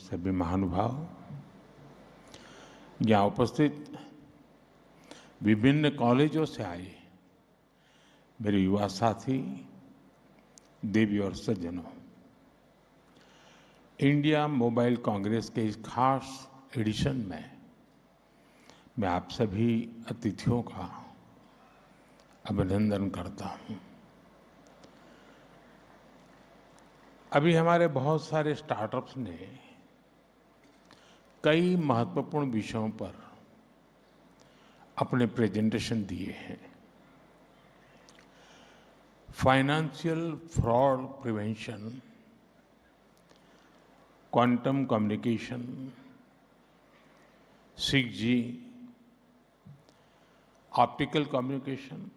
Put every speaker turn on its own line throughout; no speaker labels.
सभी महानुभाव, यहाँ उपस्थित विभिन्न कॉलेजों से आए मेरे युवा साथी, देवी और सज्जनों, इंडिया मोबाइल कांग्रेस के इस खास एडिशन में मैं आप सभी अतिथियों का अभिनंदन करता हूं। अभी हमारे बहुत सारे स्टार्टअप्स ने कई महत्वपूर्ण विषयों पर अपने प्रेजेंटेशन दिए हैं। Financial fraud prevention, quantum communication, 6G, optical communication,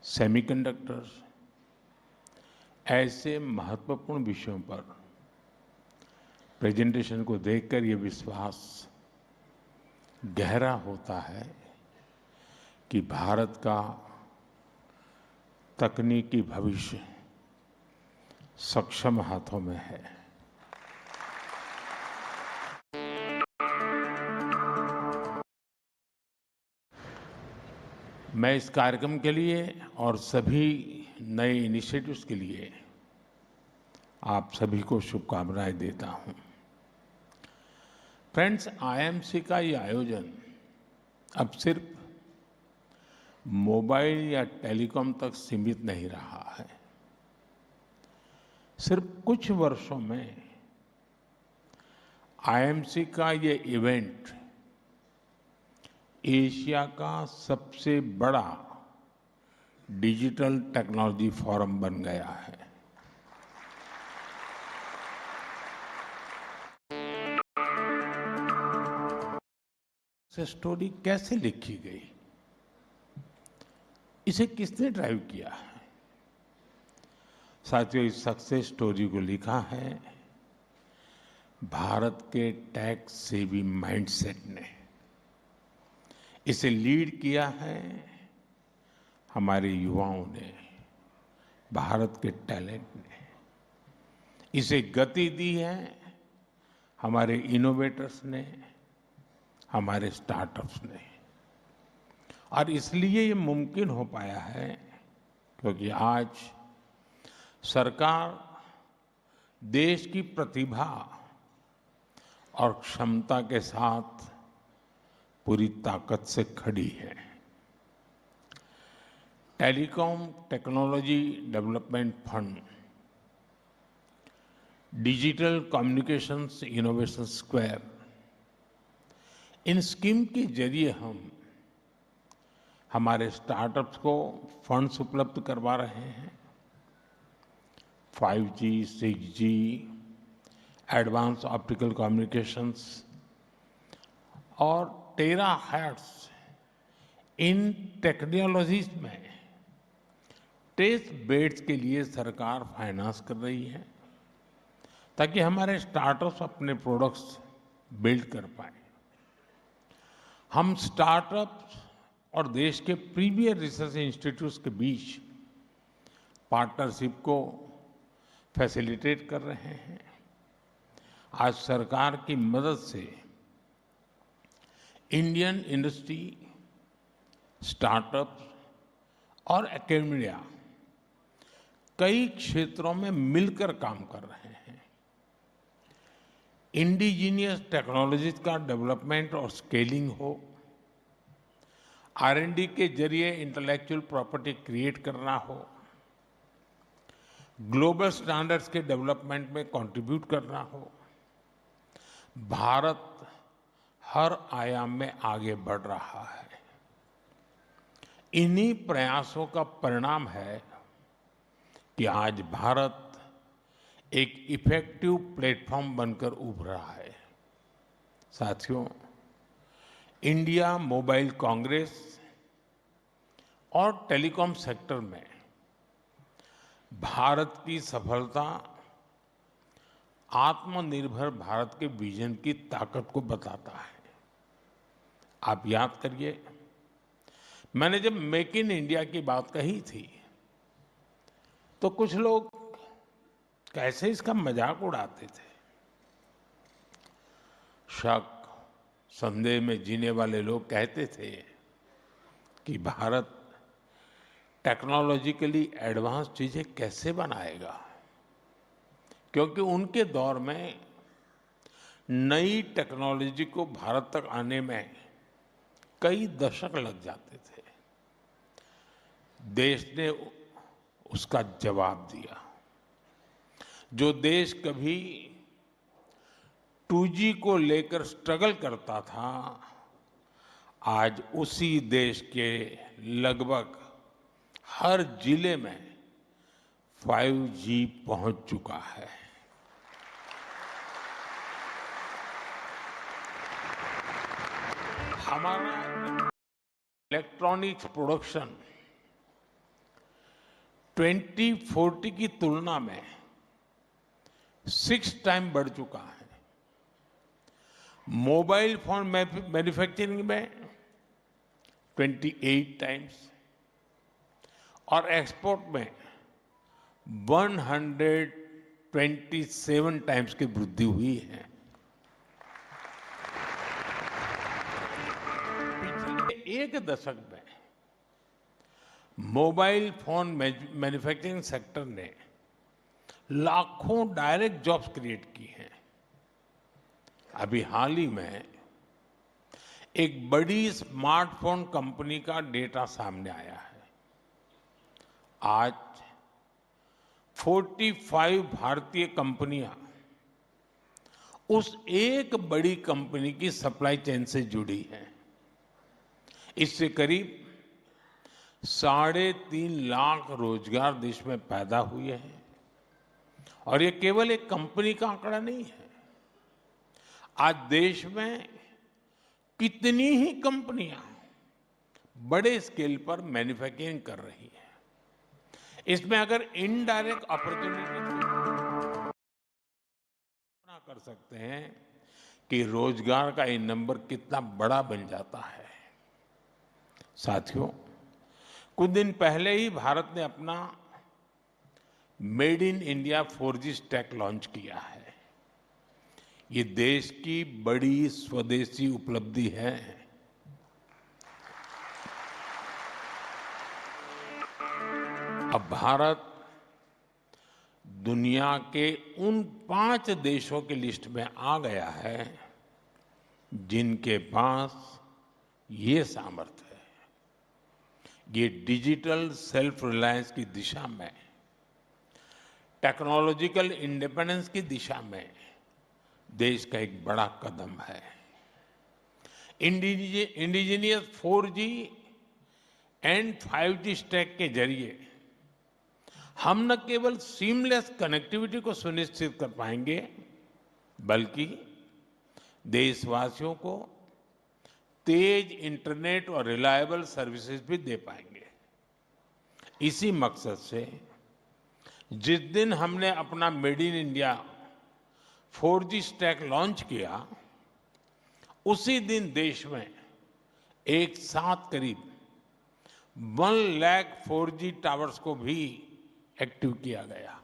semiconductors, ऐसे महत्वपूर्ण विषयों पर प्रेजेंटेशन को देखकर ये विश्वास गहरा होता है कि भारत का तकनीकी भविष्य सक्षम हाथों में है। मैं इस कार्यक्रम के लिए और सभी नए इनिशिएटिव्स के लिए आप सभी को शुभकामनाएं देता हूं। फ्रेंड्स, आईएमसी का ये आयोजन अब सिर्फ मोबाइल या टेलीकॉम तक सीमित नहीं रहा है। सिर्फ कुछ वर्षों में आईएमसी का ये इवेंट एशिया का सबसे बड़ा डिजिटल टेक्नोलॉजी फोरम बन गया है। स्टोरी कैसे लिखी गई, इसे किसने ड्राइव किया है? साथियों, इस सक्सेस स्टोरी को लिखा है भारत के टेक सेवी माइंडसेट ने। इसे लीड किया है हमारे युवाओं ने, भारत के टैलेंट ने। इसे गति दी है हमारे इनोवेटर्स ने, हमारे स्टार्टअप्स ने। और इसलिए ये मुमकिन हो पाया है क्योंकि आज सरकार देश की प्रतिभा और क्षमता के साथ पूरी ताकत से खड़ी है। Telecom technology development fund, digital communications innovation square, इन स्कीम के जरिए हम हमारे स्टार्टअप्स को फंड्स उपलब्ध करवा रहे हैं। 5G, 6G, advance optical communications और टेराहर्ट्ज, इन टेक्नोलॉजीज में टेस्ट बेड्स के लिए सरकार फाइनेंस कर रही है ताकि हमारे स्टार्टअप्स अपने प्रोडक्ट्स बिल्ड कर पाए। हम स्टार्टअप्स और देश के प्रीमियर रिसर्च इंस्टीट्यूट्स के बीच पार्टनरशिप को फैसिलिटेट कर रहे हैं। आज सरकार की मदद से इंडियन इंडस्ट्री, स्टार्टअप्स और एकेडमिया कई क्षेत्रों में मिलकर काम कर रहे हैं। इंडिजीनियस टेक्नोलॉजीज का डेवलपमेंट और स्केलिंग हो, R&D के जरिए इंटेलेक्चुअल प्रॉपर्टी क्रिएट करना हो, ग्लोबल स्टैंडर्ड्स के डेवलपमेंट में कंट्रीब्यूट करना हो, भारत हर आयाम में आगे बढ़ रहा है। इन्हीं प्रयासों का परिणाम है कि आज भारत एक इफेक्टिव प्लेटफॉर्म बनकर उभरा है। साथियों, इंडिया मोबाइल कांग्रेस और टेलीकॉम सेक्टर में भारत की सफलता आत्मनिर्भर भारत के विजन की ताकत को बताता है। आप याद करिए, मैंने जब मेक इन इंडिया की बात कही थी तो कुछ लोग कैसे इसका मजाक उड़ाते थे। शक संदेह में जीने वाले लोग कहते थे कि भारत टेक्नोलॉजिकली एडवांस चीजें कैसे बनाएगा, क्योंकि उनके दौर में नई टेक्नोलॉजी को भारत तक आने में कई दशक लग जाते थे। देश ने उसका जवाब दिया। जो देश कभी 2G को लेकर स्ट्रगल करता था, आज उसी देश के लगभग हर जिले में 5G पहुंच चुका है। हमारा इलेक्ट्रॉनिक्स प्रोडक्शन 2040 की तुलना में 6 टाइम बढ़ चुका है। मोबाइल फोन मैन्युफैक्चरिंग में 28 टाइम्स और एक्सपोर्ट में 127 टाइम्स की वृद्धि हुई है। पिछले एक दशक में मोबाइल फोन मैन्युफैक्चरिंग सेक्टर ने लाखों डायरेक्ट जॉब्स क्रिएट की हैं। अभी हाल ही में एक बड़ी स्मार्टफोन कंपनी का डेटा सामने आया है। आज 45 भारतीय कंपनियां उस एक बड़ी कंपनी की सप्लाई चेन से जुड़ी हैं। इससे करीब 3.5 लाख रोजगार देश में पैदा हुए हैं। और ये केवल एक कंपनी का आंकड़ा नहीं है। आज देश में कितनी ही कंपनियां बड़े स्केल पर मैन्युफैक्चरिंग कर रही हैं। इसमें अगर इनडायरेक्ट अपॉर्चुनिटी कर सकते हैं कि रोजगार का ये नंबर कितना बड़ा बन जाता है। साथियों, कुछ दिन पहले ही भारत ने अपना made in India 4G stack launch किया है। ये देश की बड़ी स्वदेशी उपलब्धि है। अब भारत दुनिया के उन 5 देशों की लिस्ट में आ गया है जिनके पास ये सामर्थ्य है। ये डिजिटल सेल्फ रिलायंस की दिशा में, टेक्नोलॉजिकल इंडिपेंडेंस की दिशा में देश का एक बड़ा कदम है। Indigenous 4G and 5G stack के जरिए हम न केवल सीमलेस कनेक्टिविटी को सुनिश्चित कर पाएंगे, बल्कि देशवासियों को तेज इंटरनेट और रिलायबल सर्विसेज भी दे पाएंगे। इसी मकसद से जिस दिन हमने अपना made in India 4G stack launch किया, उसी दिन देश में एक साथ करीब 1 लाख 4G टावर्स को भी एक्टिव किया गया।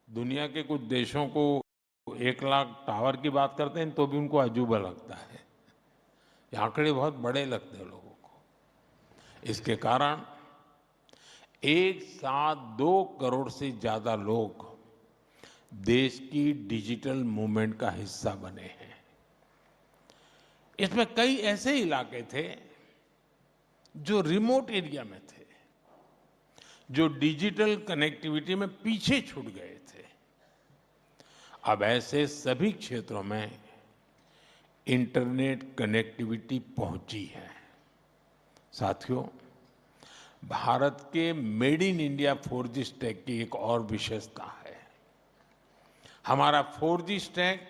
दुनिया के कुछ देशों को 1 लाख टावर की बात करते हैं तो भी उनको अजूबा लगता है। ये आंकड़े बहुत बड़े लगते हैं लोगों को। इसके कारण एक साथ 2 करोड़ से ज्यादा लोग देश की डिजिटल मूवमेंट का हिस्सा बने हैं। इसमें कई ऐसे इलाके थे जो रिमोट एरिया में थे, जो डिजिटल कनेक्टिविटी में पीछे छूट गए थे। अब ऐसे सभी क्षेत्रों में इंटरनेट कनेक्टिविटी पहुंची है। साथियों, भारत के made in India 4G stack की एक और विशेषता है। हमारा 4G स्टैक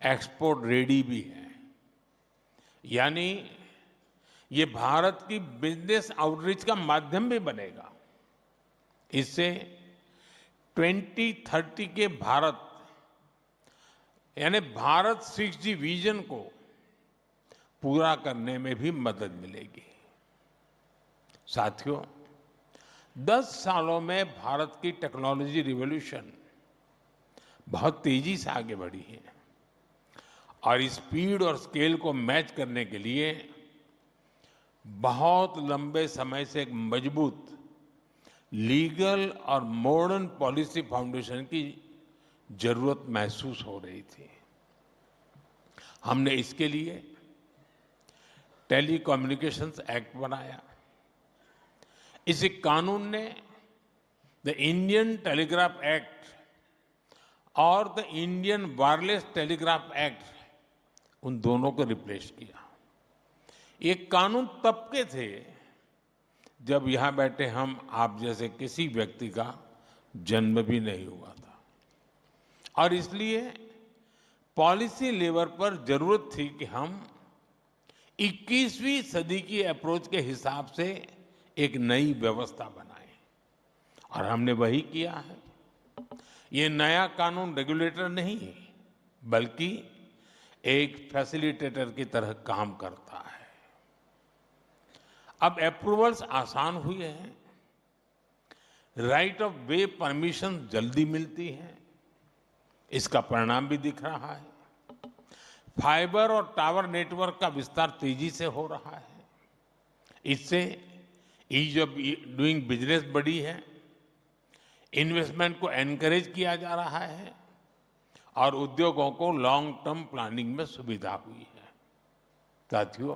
एक्सपोर्ट रेडी भी है। यानी ये भारत की बिजनेस आउटरीच का माध्यम भी बनेगा। इससे 2030 के भारत यानी भारत 6G विजन को पूरा करने में भी मदद मिलेगी। साथियों, 10 सालों में भारत की टेक्नोलॉजी रिवॉल्यूशन बहुत तेजी से आगे बढ़ी है और स्पीड और स्केल को मैच करने के लिए बहुत लंबे समय से एक मजबूत लीगल और मॉडर्न पॉलिसी फाउंडेशन की जरूरत महसूस हो रही थी। हमने इसके लिए टेलीकम्युनिकेशंस एक्ट बनाया। इस कानून ने द इंडियन टेलीग्राफ एक्ट और the Indian wireless telegraph act, उन दोनों को रिप्लेस किया। ये कानून तब के थे जब यहां बैठे हम आप जैसे किसी व्यक्ति का जन्म भी नहीं हुआ था और इसलिए पॉलिसी लेवल पर जरूरत थी कि हम 21वीं सदी की अप्रोच के हिसाब से एक नई व्यवस्था बनाएं और हमने वही किया है। ये नया कानून रेगुलेटर नहीं है बल्कि एक फैसिलिटेटर की तरह काम करता है। अब अप्रूवल्स आसान हुए हैं, राइट ऑफ वे परमिशन जल्दी मिलती है, इसका परिणाम भी दिख रहा है। फाइबर और टावर नेटवर्क का विस्तार तेजी से हो रहा है। इससे ईज ऑफ डूइंग बिजनेस बढ़ी है, इन्वेस्टमेंट को एनकरेज किया जा रहा है और उद्योगों को लॉन्ग टर्म प्लानिंग में सुविधा हुई है। साथियों,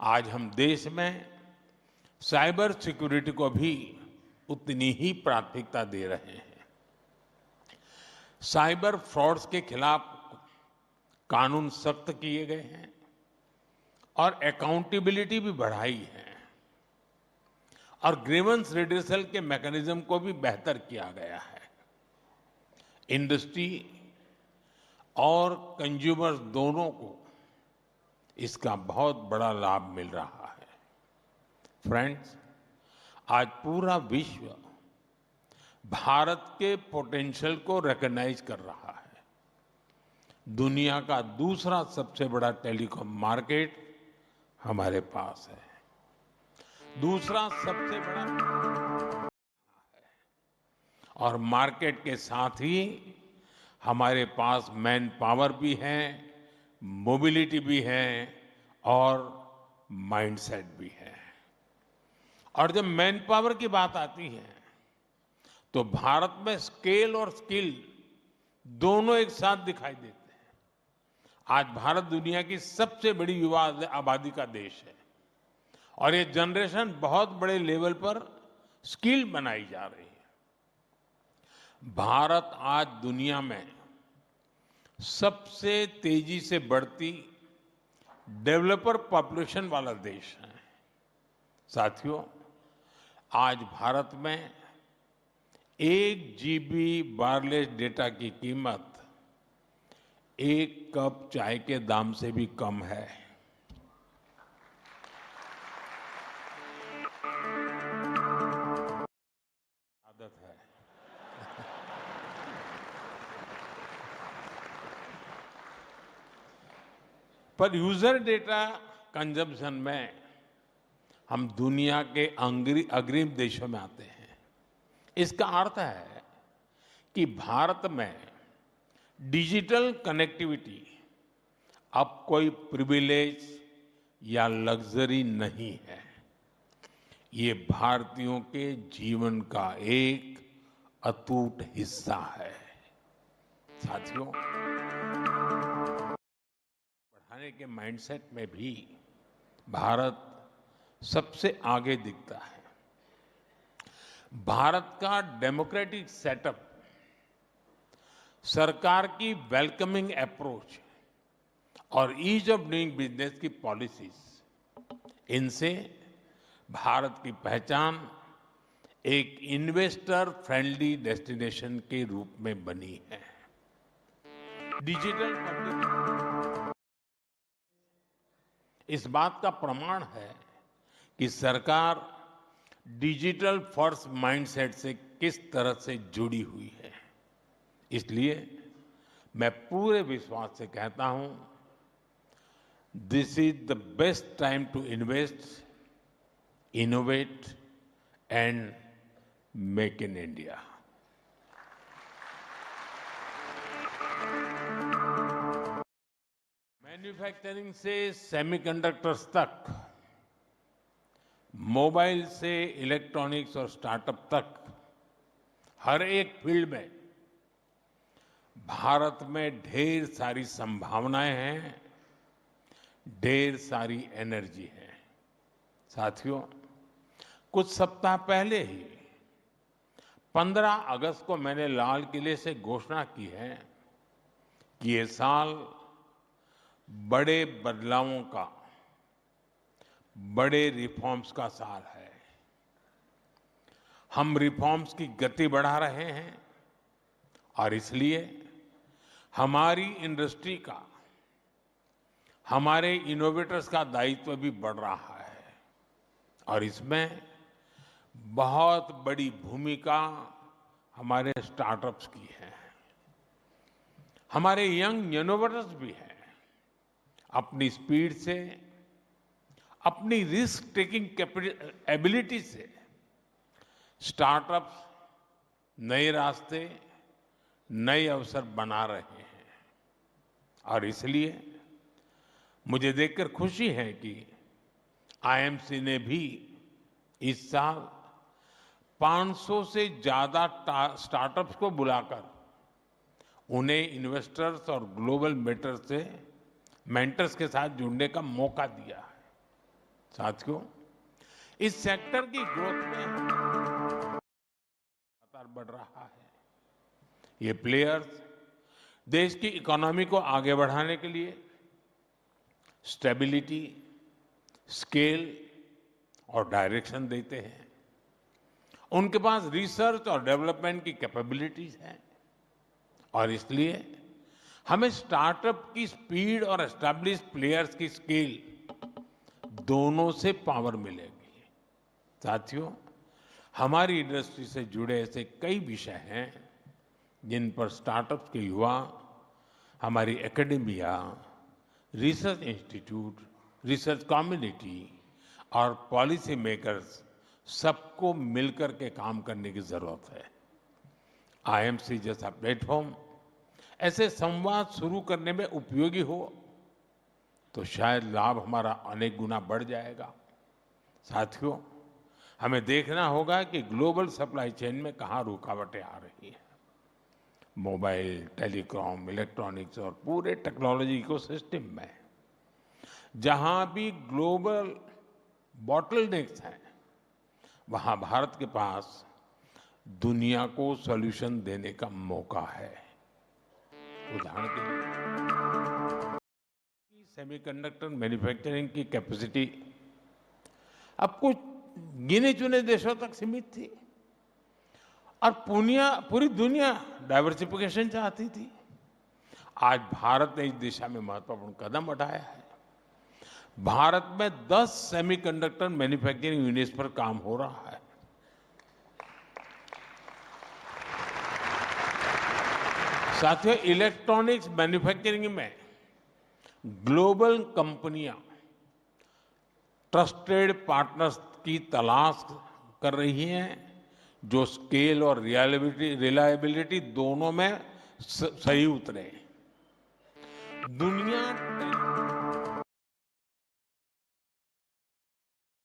आज हम देश में साइबर सिक्योरिटी को भी उतनी ही प्राथमिकता दे रहे हैं। साइबर फ्रॉड्स के खिलाफ कानून सख्त किए गए हैं और अकाउंटेबिलिटी भी बढ़ाई है और ग्रीवेंस रिड्रेसल के मैकेनिज्म को भी बेहतर किया गया है। इंडस्ट्री और कंज्यूमर्स दोनों को इसका बहुत बड़ा लाभ मिल रहा है। फ्रेंड्स, आज पूरा विश्व भारत के पोटेंशियल को रिकॉग्नाइज कर रहा है। दुनिया का दूसरा सबसे बड़ा टेलीकॉम मार्केट हमारे पास है, दूसरा सबसे बड़ा, और मार्केट के साथ ही हमारे पास मैन पावर भी है, मोबिलिटी भी है और माइंडसेट भी है। और जब मैन पावर की बात आती है तो भारत में स्केल और स्किल दोनों एक साथ दिखाई देते हैं। आज भारत दुनिया की सबसे बड़ी युवा आबादी का देश है और ये जनरेशन बहुत बड़े लेवल पर स्किल बनाई जा रही है। भारत आज दुनिया में सबसे तेजी से बढ़ती डेवलपर पॉपुलेशन वाला देश है। साथियों, आज भारत में 1 GB वायरलेस डेटा की कीमत 1 कप चाय के दाम से भी कम है। आदत है। पर यूजर डेटा कंजम्पशन में हम दुनिया के अग्रिम देशों में आते हैं। इसका अर्थ है कि भारत में डिजिटल कनेक्टिविटी अब कोई प्रिविलेज या लग्जरी नहीं है, ये भारतीयों के जीवन का एक अटूट हिस्सा है। साथियों, बढ़ाने के माइंडसेट में भी भारत सबसे आगे दिखता है। भारत का डेमोक्रेटिक सेटअप, सरकार की वेलकमिंग अप्रोच और ईज ऑफ डूइंग बिजनेस की पॉलिसीज, इनसे भारत की पहचान एक इन्वेस्टर फ्रेंडली डेस्टिनेशन के रूप में बनी है। डिजिटल पब्लिक इस बात का प्रमाण है कि सरकार डिजिटल फर्स्ट माइंडसेट से किस तरह से जुड़ी हुई है। इसलिए मैं पूरे विश्वास से कहता हूं, this is the best time to invest, innovate and make in India. Manufacturing से सेमीकंडक्टर्स तक, मोबाइल से इलेक्ट्रॉनिक्स और स्टार्टअप तक, हर एक फील्ड में भारत में ढेर सारी संभावनाएं हैं, ढेर सारी एनर्जी है। साथियों, कुछ सप्ताह पहले ही 15 अगस्त को मैंने लाल किले से घोषणा की है कि ये साल बड़े बदलावों का, बड़े रिफॉर्म्स का साल है। हम रिफॉर्म्स की गति बढ़ा रहे हैं और इसलिए हमारी इंडस्ट्री का, हमारे इनोवेटर्स का दायित्व भी बढ़ रहा है और इसमें बहुत बड़ी भूमिका हमारे स्टार्टअप्स की है। हमारे यंग इनोवेटर्स भी हैं। अपनी स्पीड से, अपनी रिस्क टेकिंग एबिलिटी से स्टार्टअप्स नए रास्ते, नए अवसर बना रहे हैं और इसलिए मुझे देखकर खुशी है कि आईएमसी ने भी इस साल 500 से ज्यादा स्टार्टअप्स को बुलाकर उन्हें इन्वेस्टर्स और ग्लोबल मेंटर्स के साथ जुड़ने का मौका दिया है। साथियों, इस सेक्टर की ग्रोथ में लगातार बढ़ रहा है। ये प्लेयर्स देश की इकोनॉमी को आगे बढ़ाने के लिए स्टेबिलिटी, स्केल और डायरेक्शन देते हैं। उनके पास रिसर्च और डेवलपमेंट की कैपेबिलिटीज हैं और इसलिए हमें स्टार्टअप की स्पीड और एस्टैब्लिश प्लेयर्स की स्केल दोनों से पावर मिलेगी। साथियों, हमारी इंडस्ट्री से जुड़े ऐसे कई विषय हैं जिन पर स्टार्टअप्स के युवा, हमारी academia, research institute, research community और पॉलिसी मेकर्स सबको मिलकर के काम करने की जरूरत है। आईएमसी जैसा प्लेटफॉर्म ऐसे संवाद शुरू करने में उपयोगी हो तो शायद लाभ हमारा अनेक गुना बढ़ जाएगा। साथियों, हमें देखना होगा कि ग्लोबल सप्लाई चेन में कहाँ रुकावटें आ रही हैं। मोबाइल, टेलीकॉम, इलेक्ट्रॉनिक्स और पूरे टेक्नोलॉजी इकोसिस्टम में जहां भी ग्लोबल बॉटलनेक्स हैं, वहां भारत के पास दुनिया को सॉल्यूशन देने का मौका है। उदाहरण के लिए सेमीकंडक्टर मैन्युफैक्चरिंग की कैपेसिटी अब कुछ गिने चुने देशों तक सीमित थी और पूरी दुनिया डाइवर्सिफिकेशन चाहती थी। आज भारत ने इस दिशा में महत्वपूर्ण कदम उठाया है। भारत में 10 सेमीकंडक्टर मैन्युफैक्चरिंग यूनिट्स पर काम हो रहा है। साथियों, इलेक्ट्रॉनिक्स मैन्युफैक्चरिंग में ग्लोबल कंपनियां ट्रस्टेड पार्टनर्स की तलाश कर रही हैं जो स्केल और रिलायबिलिटी दोनों में सही उतरे। दुनिया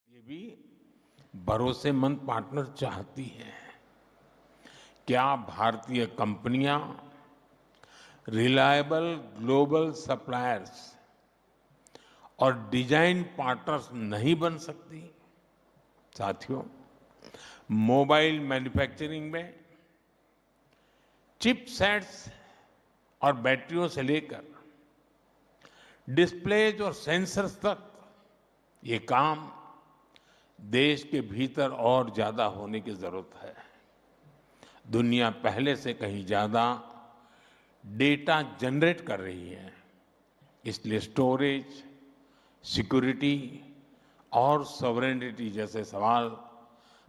ये भी भरोसेमंद पार्टनर चाहती है। क्या भारतीय कंपनियां रिलायबल ग्लोबल सप्लायर्स और डिजाइन पार्टनर्स नहीं बन सकती? साथियों, मोबाइल मैन्युफैक्चरिंग में चिपसेट्स और बैटरियों से लेकर डिस्प्लेज और सेंसर्स तक ये काम देश के भीतर और ज्यादा होने की जरूरत है। दुनिया पहले से कहीं ज्यादा डेटा जनरेट कर रही है, इसलिए स्टोरेज, सिक्योरिटी और सॉवरेनिटी जैसे सवाल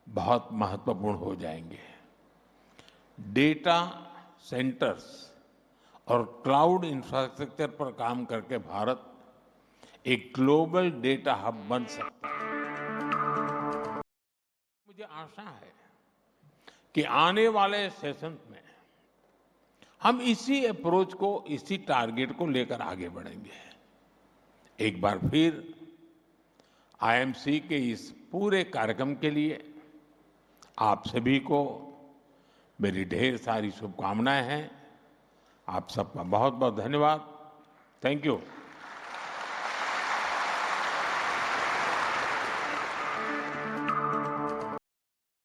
बहुत महत्वपूर्ण हो जाएंगे। डेटा सेंटर्स और क्लाउड इंफ्रास्ट्रक्चर पर काम करके भारत एक ग्लोबल डेटा हब बन सकता है। मुझे आशा है कि आने वाले सेशन में हम इसी अप्रोच को, इसी टारगेट को लेकर आगे बढ़ेंगे। एक बार फिर आईएमसी के इस पूरे कार्यक्रम के लिए आप सभी को मेरी ढेर सारी शुभकामनाएं हैं। आप सबका बहुत बहुत धन्यवाद। Thank you.